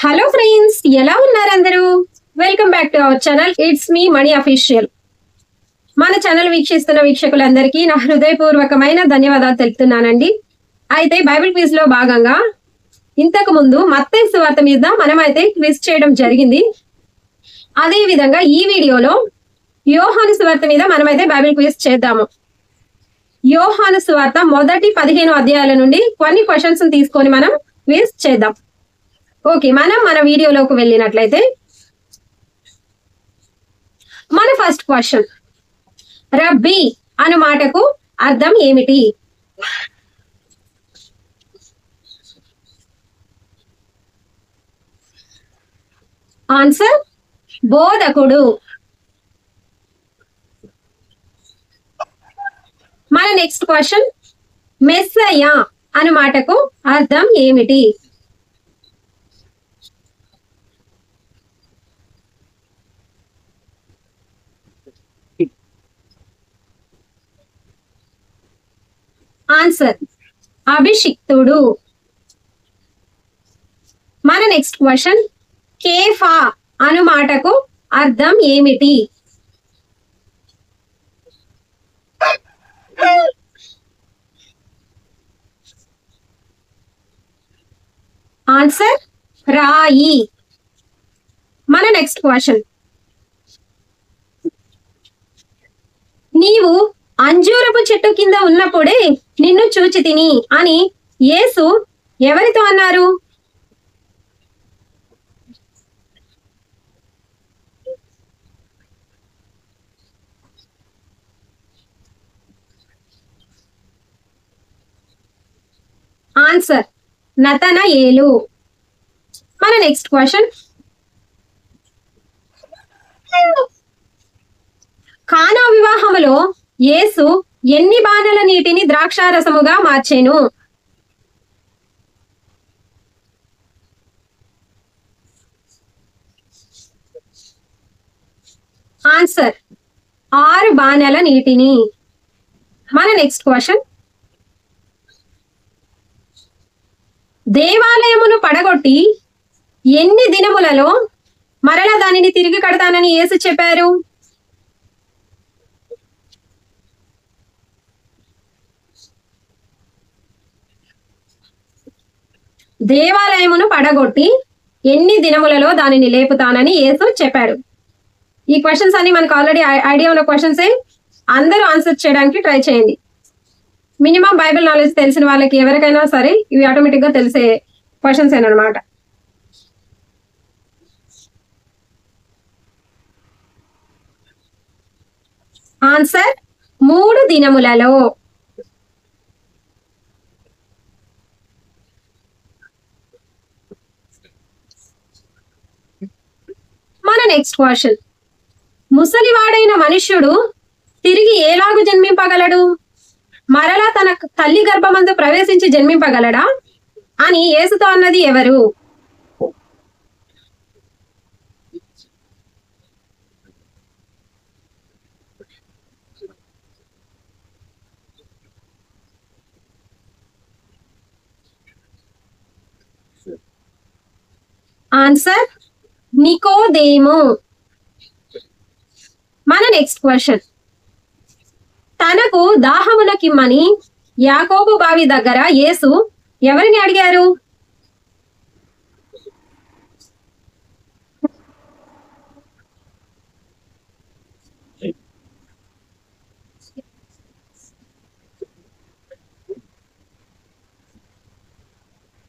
Hello friends, ఎలా ఉన్నారు అందరూ? Welcome back to our channel. It's me Mani official. మన ఛానల్ వీక్షిస్తున్న వీక్షకులందరికీ నా హృదయపూర్వకమైన ధన్యవాదాలు తెలుపుతున్నానండి. అయితే బైబిల్ క్విజ్ లో భాగంగా ఇంతకు ముందు మత్తయి సువార్త మీద మనమైతే క్విజ్ చేయడం జరిగింది. అదే విధంగా ఈ వీడియోలో యోహాను సువార్త మీద మనమైతే బైబిల్ క్విజ్ చేద్దాము. యోహాను సువార్త మొదటి 15 అధ్యాయాల నుండి కొన్ని క్వశ్చన్స్ తీసుకొని మనం క్విజ్ చేద్దాం. ఓకే, మనం మన వీడియోలోకి వెళ్ళినట్లయితే మన ఫస్ట్ క్వశ్చన్, రబ్బీ అను మాటకు అర్థం ఏమిటి? ఆన్సర్ బోధకుడు. మన నెక్స్ట్ క్వశ్చన్, మెస్సయ్య అను మాటకు అర్థం ఏమిటి? ఆన్సర్ అభిషిక్తుడు. మన నెక్స్ట్ క్వశ్చన్, కేఫా అను మాటకు అర్థం ఏమిటి? ఆన్సర్ రాయి. మన నెక్స్ట్ క్వశ్చన్, నీవు అంజూరపు చెట్టు కింద ఉన్నప్పుడే నిన్ను చూచి తిని అని యేసు ఎవరితో అన్నారు? ఆన్సర్ నతనయేలు. మన నెక్స్ట్ క్వశ్చన్, కానా వివాహములో యేసు ఎన్ని బాణల నీటిని ద్రాక్షారసముగా మార్చెను? ఆన్సర్ 6 బాణల నీటిని. మన నెక్స్ట్ క్వశ్చన్, దేవాలయమును పడగొట్టి ఎన్ని దినములలో మరలా దానిని తిరిగి కడతానని యేసు చెప్పారు? దేవాలయమును పడగొట్టి ఎన్ని దినములలో దానిని లేపుతానని యేసు చెప్పాడు. ఈ క్వశ్చన్స్ అన్ని మనకు ఆల్రెడీ ఐడియా ఉన్న క్వశ్చన్సే. అందరూ ఆన్సర్ చేయడానికి ట్రై చేయండి. మినిమం బైబిల్ నాలెడ్జ్ తెలిసిన వాళ్ళకి ఎవరికైనా సరే ఇవి ఆటోమేటిక్ గా తెలిసే క్వశ్చన్స్ ఏనమాట. ఆన్సర్ 3 దినములలో. మన నెక్స్ట్ క్వశ్చన్, ముసలివాడైన మనుష్యుడు తిరిగి ఎలాగు జన్మింపగలడు? మరలా తన తల్లి గర్భమందు ప్రవేశించి జన్మింపగలడా అని యేసుతో అన్నది ఎవరు? ఆన్సర్ నికోదేము. మన నెక్స్ట్ క్వశ్చన్, తనకు దాహమునకిమ్మని యాకోబు బావి దగ్గర యేసు ఎవరిని అడిగారు?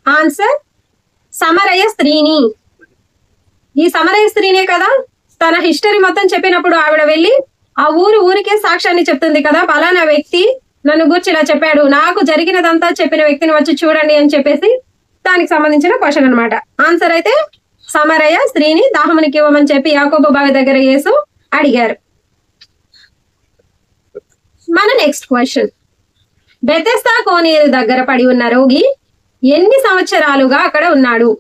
ఆన్సర్ సమరయ స్త్రీని. ఈ సమరయ స్త్రీనే కదా తన హిస్టరీ మొత్తం చెప్పినప్పుడు ఆవిడ వెళ్ళి ఆ ఊరికే సాక్ష్యాన్ని చెప్తుంది కదా, పలానా వ్యక్తి నన్ను గురించి ఇలా చెప్పాడు, నాకు జరిగినదంతా చెప్పిన వ్యక్తిని వచ్చి చూడండి అని చెప్పేసి దానికి సంబంధించిన క్వశ్చన్ అనమాట. ఆన్సర్ అయితే సమరయ స్త్రీని దాహమునికి ఇవ్వమని చెప్పి యాకోబు బావి దగ్గర యేసు అడిగారు. మన నెక్స్ట్ క్వశ్చన్, బెతెస్దా కోనేరు దగ్గర పడి ఉన్న రోగి ఎన్ని సంవత్సరాలుగా అక్కడ ఉన్నాడు?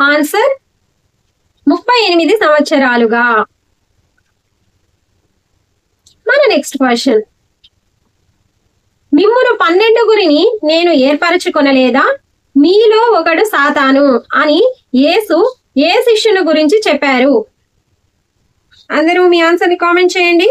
ఆన్సర్ 38 సంవత్సరాలుగా. మన నెక్స్ట్ క్వశ్చన్, మిమ్మును 12 నేను ఏర్పరచుకొనలేదా, మీలో ఒకడు సాతాను అని యేసు ఏ శిష్యుని గురించి చెప్పారు? అందరూ మీ ఆన్సర్ ని కామెంట్ చేయండి.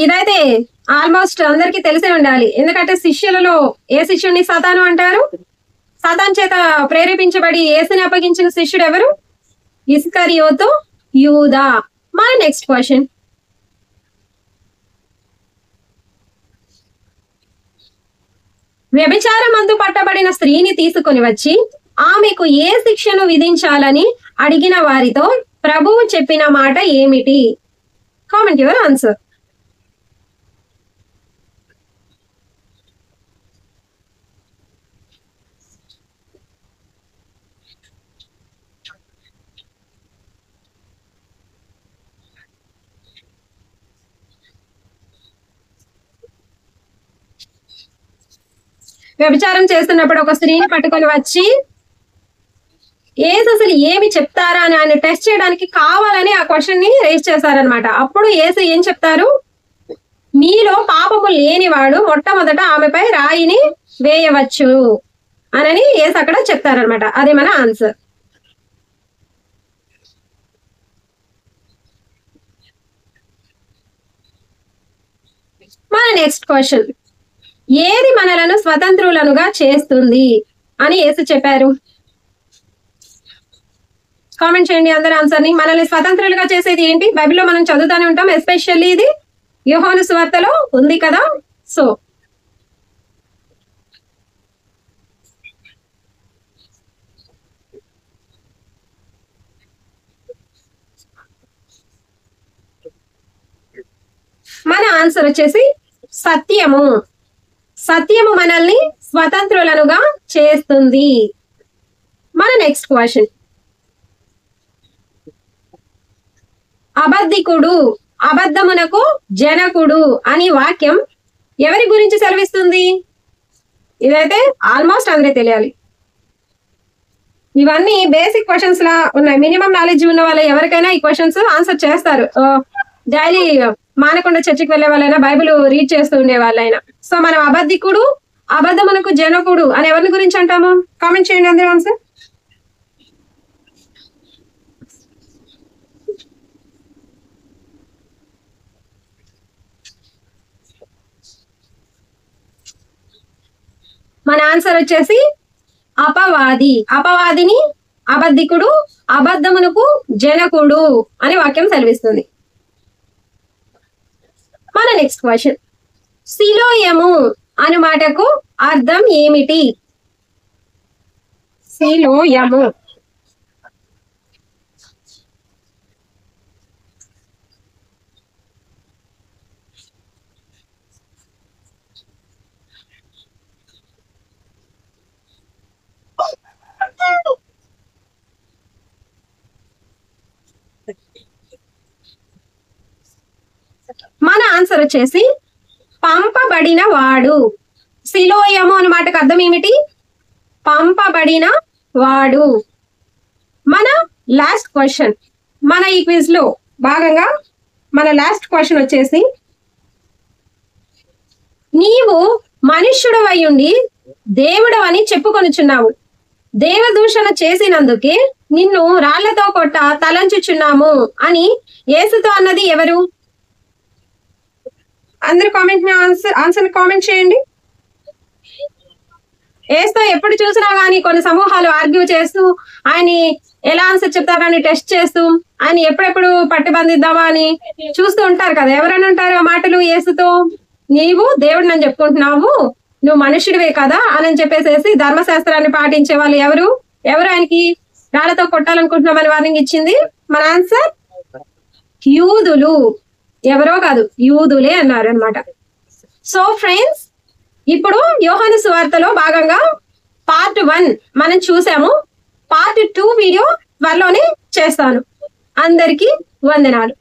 ఇదైతే ఆల్మోస్ట్ అందరికీ తెలిసే ఉండాలి, ఎందుకంటే శిష్యులలో ఏ శిష్యుడిని సాతాను అంటారు? సాతాన్ చేత ప్రేరేపించబడి యేసుని అప్పగించిన శిష్యుడు ఎవరు? ఇస్కరియోతు యూదా. మన నెక్స్ట్ క్వశ్చన్, వ్యభిచారమందు పట్టబడిన స్త్రీని తీసుకొని వచ్చి ఆమెకు ఏ శిక్షను విధించాలని అడిగిన వారితో ప్రభువు చెప్పిన మాట ఏమిటి? Comment your answer. వ్యభిచారం చేస్తున్నప్పుడు ఒక స్త్రీని పట్టుకొని వచ్చి యేసు అసలు ఏమి చెప్తారా అని ఆయన టెస్ట్ చేయడానికి కావాలని ఆ క్వశ్చన్ ని రేస్ చేశారనమాట. అప్పుడు యేసు ఏం చెప్తారు? మీలో పాపము లేనివాడు మొట్టమొదట ఆమెపై రాయిని వేయవచ్చు అని యేసు అక్కడ చెప్తారనమాట. అది మన ఆన్సర్. మన నెక్స్ట్ క్వశ్చన్, ఏది మనలను స్వతంత్రులనుగా చేస్తుంది అని యేసు చెప్పారు? కామెంట్ చేయండి అందరి ఆన్సర్ ని. మనల్ని స్వతంత్రులుగా చేసేది ఏంటి? బైబిల్లో మనం చదువుతానే ఉంటాం, ఎస్పెషల్లీ ఇది యోహాను సువార్తలో ఉంది కదా. సో మన ఆన్సర్ వచ్చేసి సత్యము. సత్యము మనల్ని స్వతంత్రులనుగా చేస్తుంది. మన నెక్స్ట్ క్వశ్చన్, అబద్ధికుడు అబద్ధమునకు జనకుడు అని వాక్యం ఎవరి గురించి సెలవిస్తుంది? ఇదైతే ఆల్మోస్ట్ అందరూ తెలియాలి. ఇవన్నీ బేసిక్ క్వశ్చన్స్ లా ఉన్నాయి. మినిమం నాలెడ్జ్ ఉన్న వాళ్ళు ఎవరికైనా ఈ క్వశ్చన్స్ ఆన్సర్ చేస్తారు. డైలీ మానకొండ చర్చికి వెళ్ళే వాళ్ళైనా, బైబిల్ రీడ్ చేస్తూ ఉండే వాళ్ళైనా. సో మనం అబద్ధికుడు అబద్ధమునకు జనకుడు అని ఎవరిని గురించి అంటాము? కామెంట్ చేయండి అందరూ ఆన్సర్. మన ఆన్సర్ వచ్చేసి అపవాది. అపవాదిని అబద్ధికుడు అబద్ధమునకు జనకుడు అని వాక్యం సెలవిస్తుంది. మన నెక్స్ట్ క్వశ్చన్, సిలోయము అను మాటకు అర్థం ఏమిటి? సిలోయము మన ఆన్సర్ వచ్చేసి పంపబడిన వాడు. సిలోయము అనే మాటకు అర్థం ఏమిటి? పంపబడిన వాడు. మన లాస్ట్ క్వశ్చన్, మన ఈ క్విజ్ లో భాగంగా మన లాస్ట్ క్వశ్చన్ వచ్చేసి, నీవు మనుష్యుడు అయ్యుండి దేవుడు అని చెప్పుకొనుచున్నావు, దేవదూషణ చేసినందుకే నిన్ను రాళ్లతో కొట్ట తలంచుచున్నాము అని యేసుతో అన్నది ఎవరు? అందరు కామెంట్ ఆన్సర్ కామెంట్ చేయండి. యేసుతో ఎప్పుడు చూసినా గానీ కొన్ని సమూహాలు ఆర్గ్యూ చేస్తూ ఆయన్ని ఎలా ఆన్సర్ చెప్తారని టెస్ట్ చేస్తూ ఆయన ఎప్పుడెప్పుడు పట్టుబంధిద్దామా అని చూస్తూ ఉంటారు కదా. ఎవరైనా ఉంటారు ఆ మాటలు యేసుతో? నీవు దేవుడిని అని చెప్పుకుంటున్నావు, నువ్వు మనుషుడివే కదా అని చెప్పేసేసి ధర్మశాస్త్రాన్ని పాటించే వాళ్ళు ఎవరు ఆయనకి రాళ్లతో కొట్టాలనుకుంటున్నామని వార్నింగ్ ఇచ్చింది మన ఆన్సర్ యూదులు. ఎవరో కాదు, యూదులే అన్నారు అనమాట. సో ఫ్రెండ్స్, ఇప్పుడు యోహాను సువార్తలో భాగంగా పార్ట్ 1 మనం చూసాము. పార్ట్ 2 వీడియో త్వరలోనే చేస్తాను. అందరికీ వందనాలు.